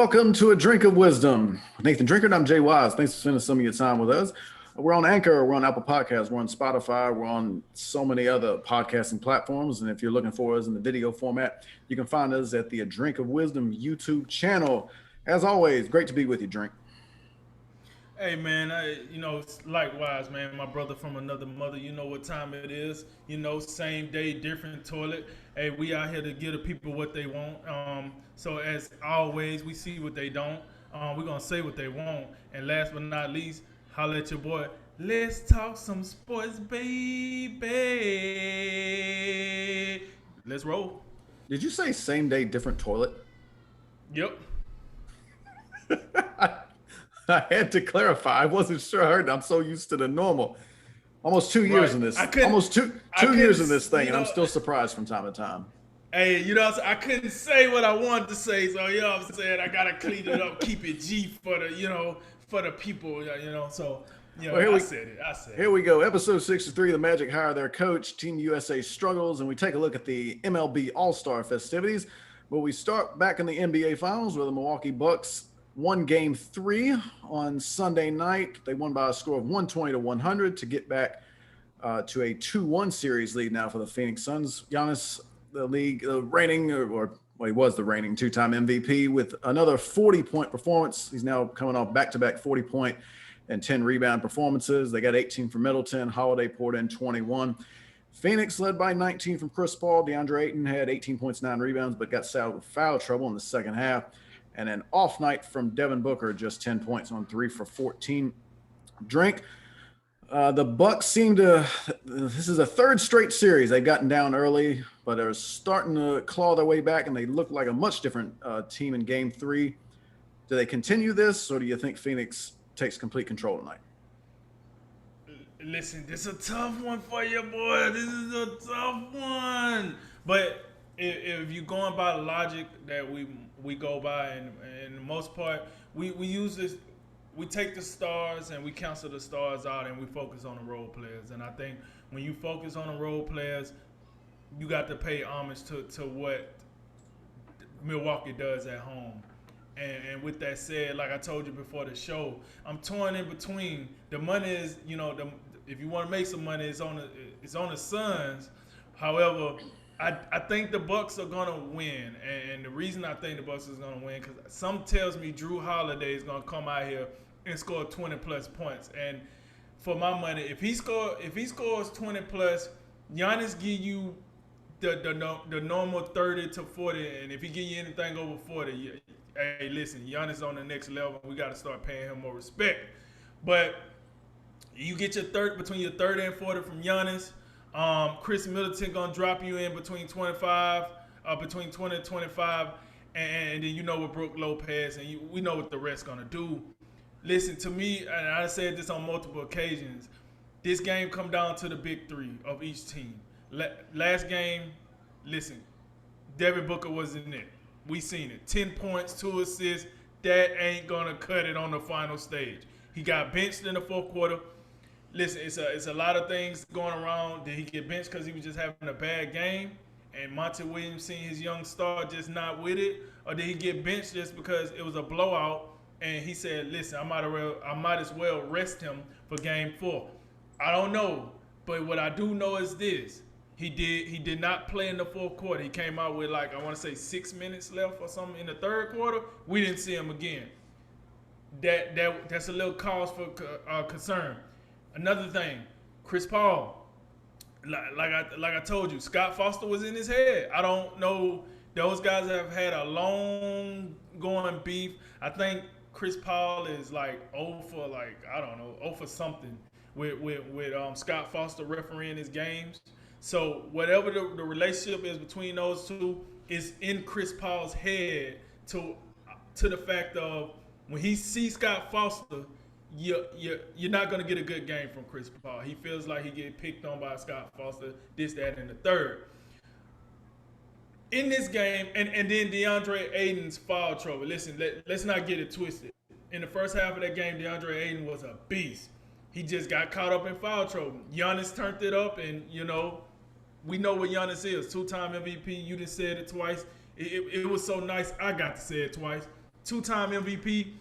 Welcome to A Drink of Wisdom. Nathan Drinkard, I'm Jay Wise. Thanks for spending some of your time with us. We're on Anchor, we're on Apple Podcasts, we're on Spotify, we're on so many other podcasting platforms. And if you're looking for us in the video format, you can find us at the A Drink of Wisdom YouTube channel. As always, great to be with you, Drink. Hey man, likewise, man. My brother from another mother. You know what time it is. Same day, different toilet. Hey, we out here to give the people what they want. So as always, we see what they don't. We're gonna say what they want. And last but not least, holla at your boy. Let's talk some sports, baby. Let's roll. Did you say same day, different toilet? Yep. I had to clarify. I wasn't sure I heard. I'm so used to the normal. Almost 2 years Right. in this. I couldn't. Almost two I two years in couldn't. this thing, and I'm still surprised from time to time. Hey, I couldn't say what I wanted to say, so what I'm saying. I gotta clean it up, keep it G for the people, So, Well, here I we said it. I said here it. we go. Episode 63. The Magic hire their coach. Team USA struggles, and we take a look at the MLB All-Star festivities. But we start back in the NBA Finals where the Milwaukee Bucks won Game 3 on Sunday night. They won by a score of 120-100 to get back to a 2-1 series lead now for the Phoenix Suns. Giannis, the league reigning, or well, he was the reigning two-time MVP with another 40-point performance. He's now coming off back-to-back 40-point and 10 rebound performances. They got 18 from Middleton. Holiday poured in 21. Phoenix led by 19 from Chris Paul. DeAndre Ayton had 18 points, 9 rebounds, but got saddled with foul trouble in the second half. And an off night from Devin Booker, just 10 points on 3 for 14. Drink. The Bucks seem to. This is a third straight series. They've gotten down early, but they're starting to claw their way back, and they look like a much different team in Game 3. Do they continue this, or do you think Phoenix takes complete control tonight? Listen, this is a tough one for you, boy. This is a tough one. But if you're going by the logic that we go by, and in the most part, we use this. We take the stars and we cancel the stars out, and we focus on the role players. And I think when you focus on the role players, you got to pay homage to what Milwaukee does at home. And with that said, like I told you before the show, I'm torn in between. The money is, if you want to make some money, it's on the Suns. However, I think the Bucks are gonna win, and the reason I think the Bucks is gonna win because some tells me Drew Holiday is gonna come out here and score 20 plus points. And for my money, if he scores 20 plus, Giannis give you the normal 30 to 40, and if he give you anything over 40, hey, listen, Giannis on the next level. We got to start paying him more respect. But you get your between your 30 and 40 from Giannis. Chris Middleton gonna drop you in between 25, between 20 and 25, and then with Brook Lopez, and we know what the rest gonna do. Listen to me, and I said this on multiple occasions. This game come down to the big three of each team. Last game, listen, Devin Booker was in it. We seen it. 10 points, 2 assists. That ain't gonna cut it on the final stage. He got benched in the fourth quarter. Listen, it's a lot of things going around. Did he get benched because he was just having a bad game, and Monty Williams seen his young star just not with it, or did he get benched just because it was a blowout and he said, "Listen, I might as well rest him for Game 4." I don't know, but what I do know is this: he did not play in the fourth quarter. He came out with I want to say 6 minutes left or something in the third quarter. We didn't see him again. That's a little cause for concern. Another thing, Chris Paul, like I told you, Scott Foster was in his head. I don't know. Those guys have had a long going beef. I think Chris Paul is 0 for 0 for something with Scott Foster refereeing his games. So whatever the relationship is between those two is in Chris Paul's head to the fact of when he sees Scott Foster, you're not going to get a good game from Chris Paul. He feels like he get picked on by Scott Foster, this, that, and the third. In this game, and then DeAndre Ayton's foul trouble. Listen, let's not get it twisted. In the first half of that game, DeAndre Ayton was a beast. He just got caught up in foul trouble. Giannis turned it up, and, we know what Giannis is. 2-time MVP. You just said it twice. It was so nice I got to say it twice. two-time MVP.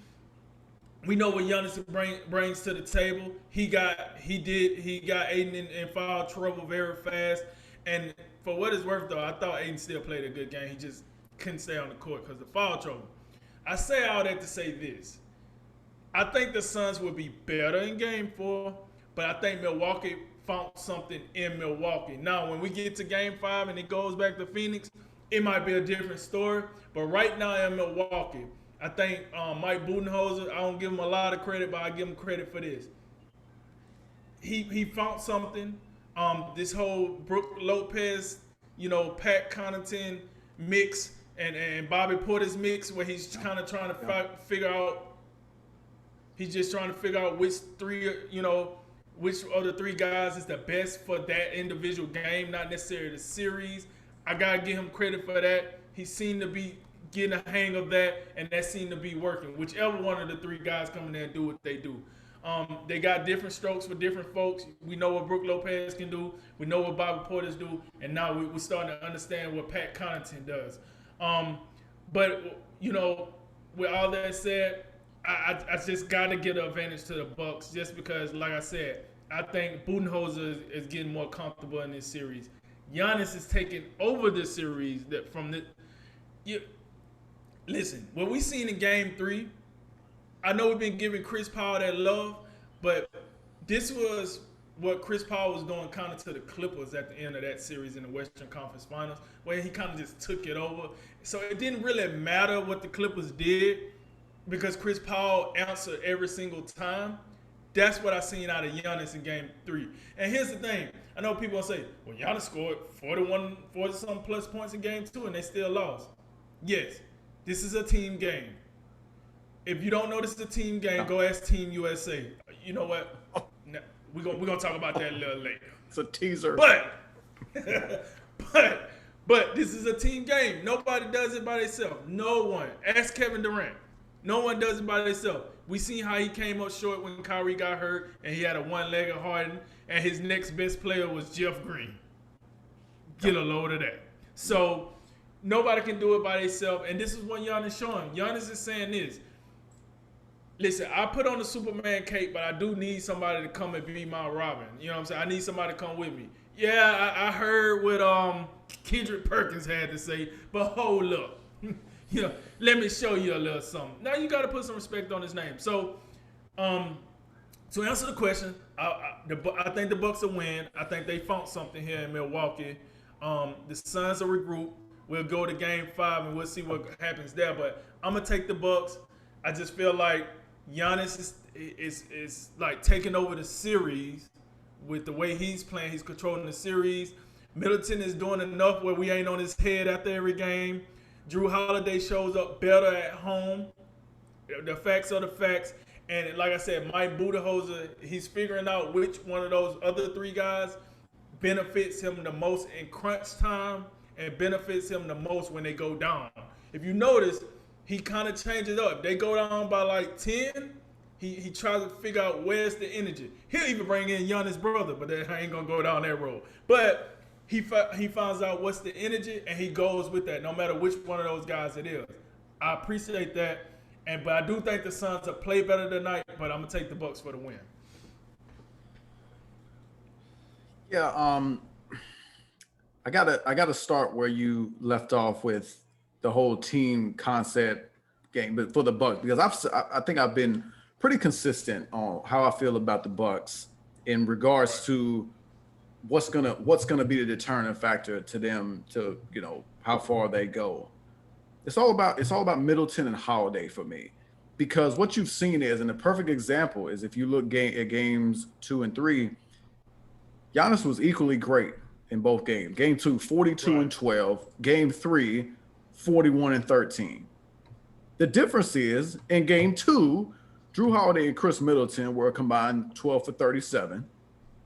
We know what Giannis brings to the table. He got Aiden in foul trouble very fast. And for what it's worth, though, I thought Aiden still played a good game. He just couldn't stay on the court because of foul trouble. I say all that to say this. I think the Suns will be better in Game 4, but I think Milwaukee found something in Milwaukee. Now, when we get to Game 5 and it goes back to Phoenix, it might be a different story. But right now in Milwaukee, I think Mike Budenholzer, I don't give him a lot of credit, but I give him credit for this. He found something. This whole Brook Lopez, Pat Connaughton mix and Bobby Portis mix, where he's kind of trying to figure out. He's just trying to figure out which of the three guys is the best for that individual game, not necessarily the series. I gotta give him credit for that. He seemed to be getting a hang of that, and that seemed to be working. Whichever one of the three guys come in there and do what they do. They got different strokes for different folks. We know what Brook Lopez can do. We know what Bobby Portis do, and now we're starting to understand what Pat Connaughton does. But with all that said, I just got to give the advantage to the Bucks just because, like I said, I think Budenholzer is getting more comfortable in this series. Giannis is taking over the series listen, what we seen in Game 3, I know we've been giving Chris Paul that love, but this was what Chris Paul was doing kind of to the Clippers at the end of that series in the Western Conference Finals, where he kind of just took it over. So it didn't really matter what the Clippers did because Chris Paul answered every single time. That's what I seen out of Giannis in Game 3. And here's the thing. I know people will say, well, Giannis scored 40-some plus points in Game 2 and they still lost. Yes, this is a team game. If you don't know this is a team game, go ask Team USA. You know what? We're gonna talk about that a little later. It's a teaser. But this is a team game. Nobody does it by themselves. No one. Ask Kevin Durant. No one does it by themselves. We seen how he came up short when Kyrie got hurt and he had a one-legged Harden, and his next best player was Jeff Green. Get a load of that. So nobody can do it by themselves, and this is what Giannis showing. Giannis is saying this. Listen, I put on the Superman cape, but I do need somebody to come and be my Robin. You know what I'm saying? I need somebody to come with me. Yeah, I heard what Kendrick Perkins had to say, but hold up. Let me show you a little something. Now you got to put some respect on his name. So, to answer the question, I think the Bucks will win. I think they found something here in Milwaukee. The Suns will regroup. We'll go to Game 5 and we'll see what happens there. But I'm gonna take the Bucks. I just feel like Giannis is like taking over the series with the way he's playing. He's controlling the series. Middleton is doing enough where we ain't on his head after every game. Drew Holiday shows up better at home. The facts are the facts. And like I said, Mike Budenholzer, he's figuring out which one of those other three guys benefits him the most in crunch time and benefits him the most when they go down. If you notice, he kind of changes up. If they go down by like 10, he tries to figure out where's the energy. He'll even bring in Giannis' brother, but I ain't going to go down that road. But he finds out what's the energy, and he goes with that, no matter which one of those guys it is. I appreciate that, but I do think the Suns will play better tonight, but I'm going to take the Bucks for the win. Yeah, I gotta start where you left off with the whole team concept game, but for the Bucks, because I think I've been pretty consistent on how I feel about the Bucks in regards to what's gonna be the deterrent factor to them to how far they go. It's all about Middleton and Holiday for me, because what you've seen is, and the perfect example is if you look at games 2 and 3, Giannis was equally great in both games. Game 2, 42 and 12. Game 3, 41 and 13. The difference is in Game 2, Drew Holiday and Chris Middleton were a combined 12 for 37.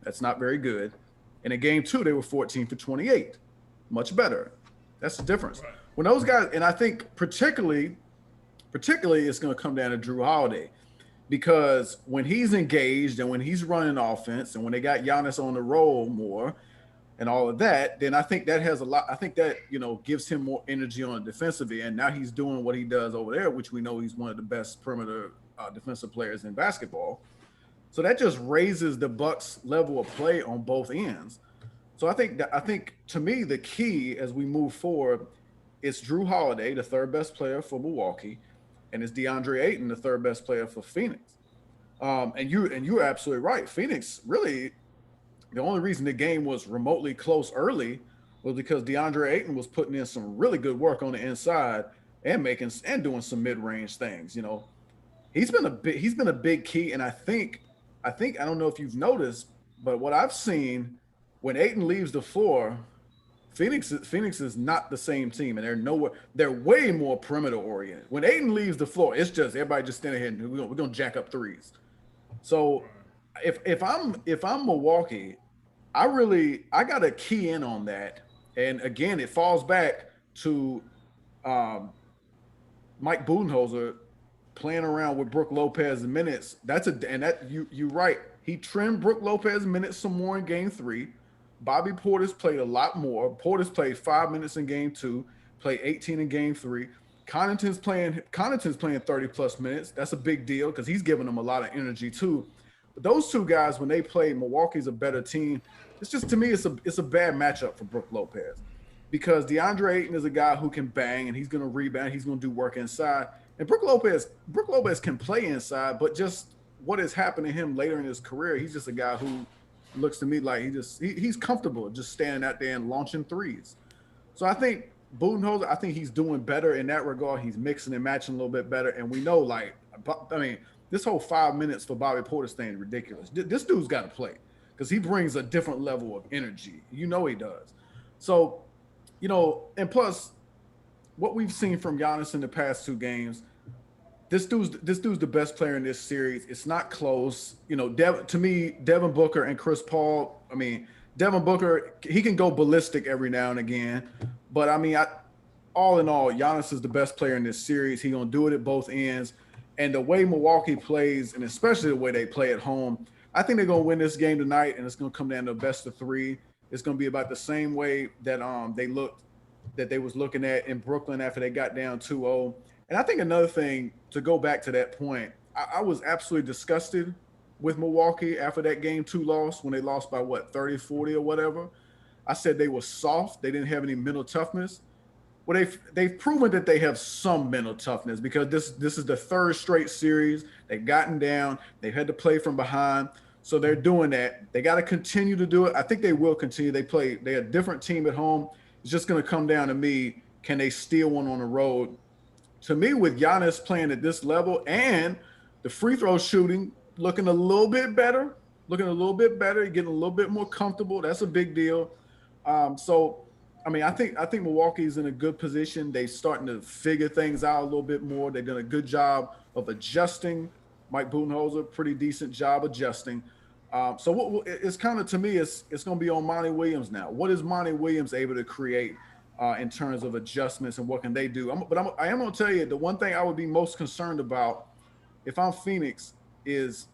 That's not very good. And in Game 2, they were 14 for 28. Much better. That's the difference. Right. When those guys, and I think particularly it's going to come down to Drew Holiday, because when he's engaged and when he's running offense and when they got Giannis on the roll more, and all of that, then I think that has a lot. I think that, you know, gives him more energy on the defensive end. Now he's doing what he does over there, which we know he's one of the best perimeter defensive players in basketball. So that just raises the Bucks' level of play on both ends. So I think to me the key as we move forward, it's Drew Holiday, the third best player for Milwaukee, and it's DeAndre Ayton, the third best player for Phoenix. And you're absolutely right. Phoenix really, the only reason the game was remotely close early was because DeAndre Ayton was putting in some really good work on the inside and making and doing some mid range things. You know, he's been a big key, and I think I don't know if you've noticed, but what I've seen when Ayton leaves the floor, Phoenix is not the same team, and they're nowhere. They're way more perimeter oriented. When Ayton leaves the floor, it's just everybody just standing here and we're gonna jack up threes. So if I'm Milwaukee, I got to key in on that. And again, it falls back to um, Mike Budenholzer playing around with Brooke Lopez minutes. That's a and that you right. He trimmed Brooke Lopez minutes some more in game three. Bobby Portis played a lot more. Portis played 5 minutes in game two, played 18 in game three. Connaughton's playing 30 plus minutes. That's a big deal because he's giving them a lot of energy too. But those two guys, when they play, Milwaukee's a better team. It's just to me, it's a bad matchup for Brooke Lopez because DeAndre Ayton is a guy who can bang and he's going to rebound. He's going to do work inside. And Brooke Lopez can play inside, but just what has happened to him later in his career, he's just a guy who looks to me like he's comfortable just standing out there and launching threes. So I think Budenholzer, I think he's doing better in that regard. He's mixing and matching a little bit better. And we know, like, I mean, this whole 5 minutes for Bobby Portis thing is ridiculous. This dude's got to play because he brings a different level of energy. You know he does. So, you know, and plus, what we've seen from Giannis in the past two games, this dude's the best player in this series. It's not close. You know, to me, Devin Booker and Chris Paul. I mean, Devin Booker, he can go ballistic every now and again, but I mean, all in all, Giannis is the best player in this series. He's gonna do it at both ends, and the way Milwaukee plays, and especially the way they play at home, I think they're gonna win this game tonight, and it's gonna come down to a best of three. It's gonna be about the same way that they was looking at in Brooklyn after they got down 2-0. And I think another thing to go back to that point, I was absolutely disgusted with Milwaukee after that game two loss when they lost by what 30, 40 or whatever. I said they were soft. They didn't have any mental toughness. Well, they've proven that they have some mental toughness because this is the third straight series. They've gotten down. They've had to play from behind. So they're doing that. They got to continue to do it. I think they will continue. They're a different team at home. It's just going to come down to me. Can they steal one on the road? To me, with Giannis playing at this level and the free throw shooting looking a little bit better, getting a little bit more comfortable. That's a big deal. So, I mean, I think Milwaukee's in a good position. They're starting to figure things out a little bit more. They've done a good job of adjusting. Mike Budenholzer, pretty decent job adjusting. So it's kind of, to me, it's going to be on Monty Williams now. What is Monty Williams able to create in terms of adjustments and what can they do? I am going to tell you the one thing I would be most concerned about if I'm Phoenix is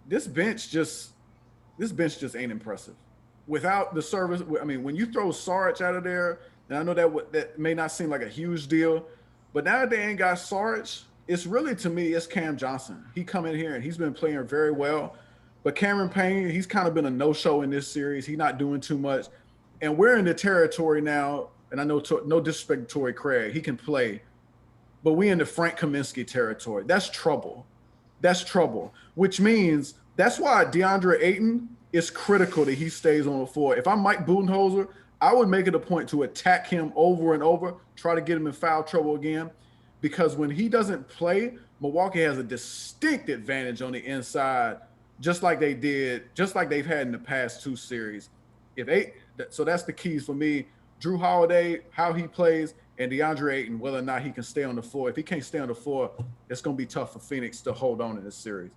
this bench just ain't impressive. Without the service, I mean, when you throw Saric out of there, and I know that may not seem like a huge deal, but now that they ain't got Saric, it's really, to me, it's Cam Johnson. He come in here and he's been playing very well. But Cameron Payne, he's kind of been a no-show in this series. He's not doing too much. And we're in the territory now, and I know no disrespect to Torrey Craig, he can play, but we in the Frank Kaminsky territory. That's trouble. Which means that's why DeAndre Ayton is critical that he stays on the floor. If I'm Mike Budenholzer, I would make it a point to attack him over and over, try to get him in foul trouble again, because when he doesn't play, Milwaukee has a distinct advantage on the inside, just like they've had in the past two series. So that's the keys for me. Drew Holiday, how he plays, and DeAndre Ayton, whether or not he can stay on the floor. If he can't stay on the floor, it's going to be tough for Phoenix to hold on in this series.